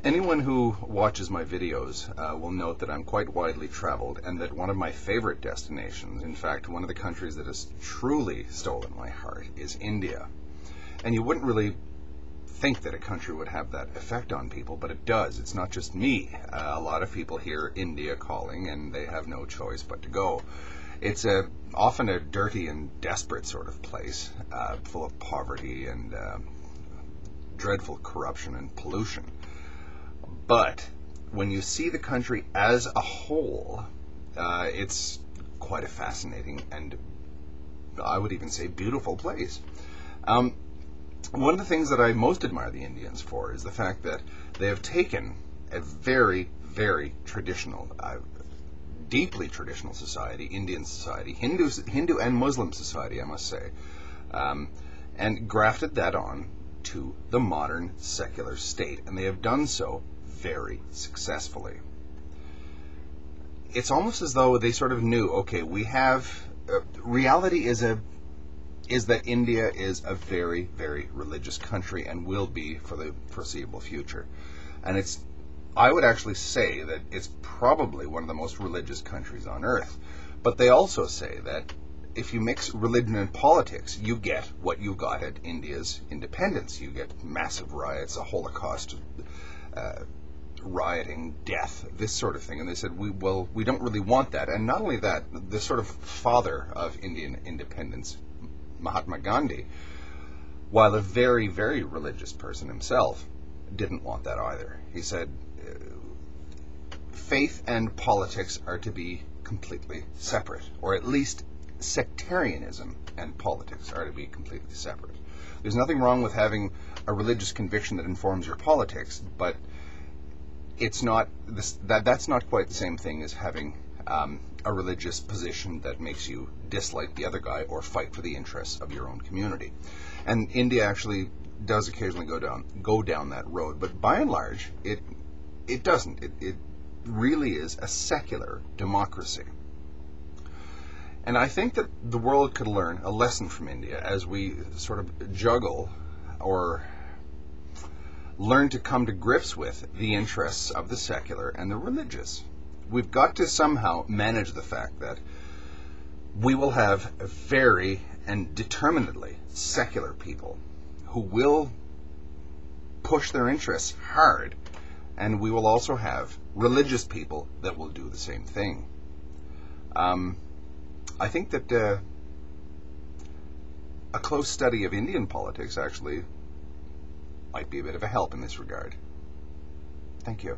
Anyone who watches my videos will note that I'm quite widely traveled, and that one of my favorite destinations, in fact one of the countries that has truly stolen my heart, is India. And you wouldn't really think that a country would have that effect on people, but it does. It's not just me. A lot of people hear India calling and they have no choice but to go. It's often a dirty and desperate sort of place, full of poverty and dreadful corruption and pollution. But when you see the country as a whole, it's quite a fascinating and, I would even say, beautiful place. One of the things that I most admire the Indians for is the fact that they have taken a very, very traditional, deeply traditional society, Indian society, Hindu and Muslim society, I must say, and grafted that on to the modern secular state, and they have done so very successfully. It's almost as though they sort of knew, okay, we have reality is that India is a very, very religious country and will be for the foreseeable future. And I would actually say that it's probably one of the most religious countries on earth. But they also say that if you mix religion and politics, you get what you got at India's independence. You get massive riots, a Holocaust, rioting, death, this sort of thing. And they said, we don't really want that. And not only that, the sort of father of Indian independence, Mahatma Gandhi, while a very, very religious person himself, didn't want that either. He said, faith and politics are to be completely separate, or at least sectarianism and politics are to be completely separate. There's nothing wrong with having a religious conviction that informs your politics, but it's not that's not quite the same thing as having a religious position that makes you dislike the other guy or fight for the interests of your own community. And India actually does occasionally go down that road, but by and large it doesn't. It really is a secular democracy. And I think that the world could learn a lesson from India as we sort of juggle or learn to come to grips with the interests of the secular and the religious. We've got to somehow manage the fact that we will have very and determinedly secular people who will push their interests hard, and we will also have religious people that will do the same thing. I think that a close study of Indian politics actually might be a bit of a help in this regard. Thank you.